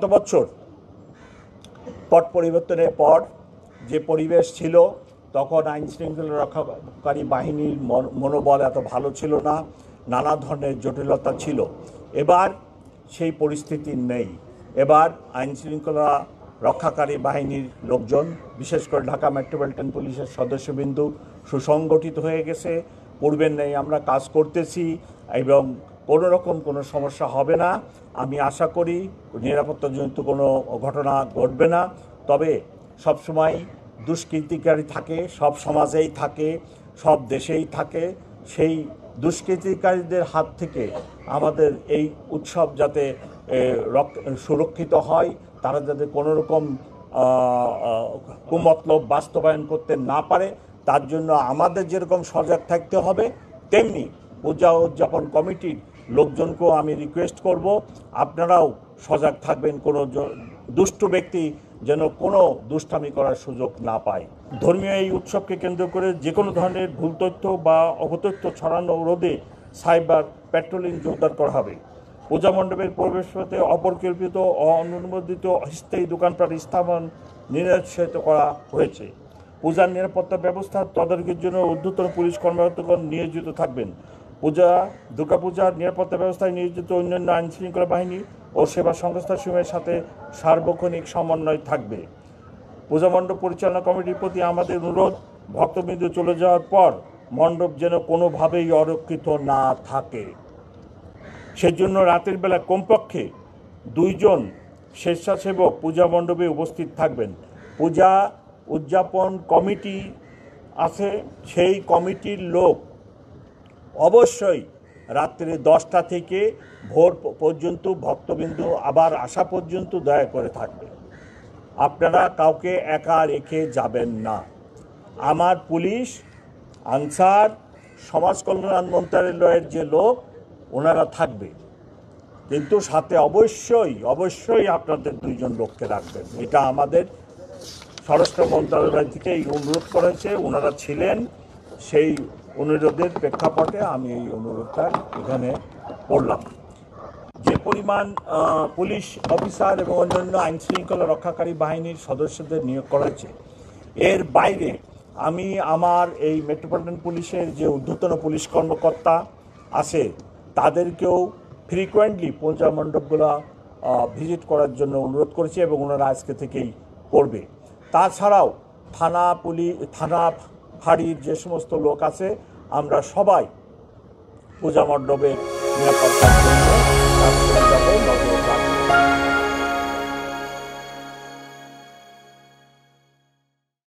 গত বছর পট পরিবর্তনের পর যে পরিবেশ ছিল তখন আইন শৃঙ্খলা রক্ষাকারী বাহিনীর মনোবল এত ভালো ছিল না, নানা ধরনের জটিলতা ছিল। এবার সেই পরিস্থিতি নেই। এবার আইন শৃঙ্খলা রক্ষাকারী বাহিনীর লোকজন, বিশেষ করে ঢাকা মেট্রোপলিটন পুলিশের সদস্যবৃন্দু সুসংগঠিত হয়ে গেছে। পূর্বের নেই আমরা কাজ করতেছি এবং কোনো রকম কোনো সমস্যা হবে না। আমি আশা করি নিরাপত্তাজনিত কোনো ঘটনা ঘটবে না। তবে সবসময় দুষ্কৃতিকারী থাকে, সব সমাজেই থাকে, সব দেশেই থাকে। সেই দুষ্কৃতিকারীদের হাত থেকে আমাদের এই উৎসব যাতে সুরক্ষিত হয়, তারা যাতে কোনো রকম কুমতলব বাস্তবায়ন করতে না পারে, তার জন্য আমাদের যেরকম সজাগ থাকতে হবে, তেমনি পূজা উদযাপন কমিটির লোকজনকেও আমি রিকোয়েস্ট করব আপনারাও সজাগ থাকবেন, কোনো দুষ্ট ব্যক্তি যেন কোনো দুষ্টামি করার সুযোগ না পায়। ধর্মীয় এই উৎসবকে কেন্দ্র করে যে কোনো ধরনের ভুল তথ্য বা অপতথ্য ছড়ানো রোধে সাইবার প্যাট্রোলিং জোরদার করা হবে। পূজা মণ্ডপের প্রবেশপথে অপরিকল্পিত ও অনুমোদিত অস্থায়ী দোকানপাট স্থাপন নিরুৎসাহিত করা হয়েছে। পূজার নিরাপত্তা ব্যবস্থা তদারকির জন্য ঊর্ধ্বতন পুলিশ কর্মকর্তাগণ নিয়োজিত থাকবেন। দুর্গাপূজার নিরাপত্তা ব্যবস্থায় নিয়োজিত অন্যান্য আইন শৃঙ্খলা বাহিনী ও সেবা সংস্থাসমূহের সাথে সার্বক্ষণিক সমন্বয় থাকবে। পূজা মণ্ডপ পরিচালনা কমিটির প্রতি আমাদের অনুরোধ, ভক্তবৃন্দ চলে যাওয়ার পর মণ্ডপ যেন কোনোভাবেই অরক্ষিত না থাকে। সেজন্য রাতের বেলা কমপক্ষে 2 জন স্বেচ্ছাসেবক পূজা মণ্ডপে উপস্থিত থাকবেন। পূজা উদযাপন কমিটি আছে, সেই কমিটির লোক অবশ্যই রাত্রে 10টা থেকে ভোর পর্যন্ত ভক্তবৃন্দ আবার আসা পর্যন্ত দয়া করে থাকবে। আপনারা কাউকে একা রেখে যাবেন না। আমার পুলিশ, আনসার, সমাজ কল্যাণ মন্ত্রণালয়ের যে লোক ওনারা থাকবে, কিন্তু সাথে অবশ্যই আপনাদের 2 জন লোককে রাখবেন। এটা আমাদের স্বরাষ্ট্র মন্ত্রণালয় থেকে এই অনুরোধ করেছে, ওনারা ছিলেন। সেই অনুরোধের প্রেক্ষাপটে আমি এই অনুরোধটা এখানে করলাম। যে পরিমাণ পুলিশ অফিসার এবং অন্যান্য আইন শৃঙ্খলা রক্ষাকারী বাহিনীর সদস্যদের নিয়োগ করেছে, এর বাইরে আমি আমার এই মেট্রোপলিটন পুলিশের যে ঊর্ধ্বতন পুলিশ কর্মকর্তা আছে তাদেরকেও ফ্রিকোয়েন্টলি পূজা মণ্ডপগুলো ভিজিট করার জন্য অনুরোধ করেছি এবং ওনারা আজকে থেকেই করবে। তাছাড়াও থানা ফাঁড়ির যে সমস্ত লোক আছে, আমরা সবাই পূজা মণ্ডপের নিরাপত্তার জন্য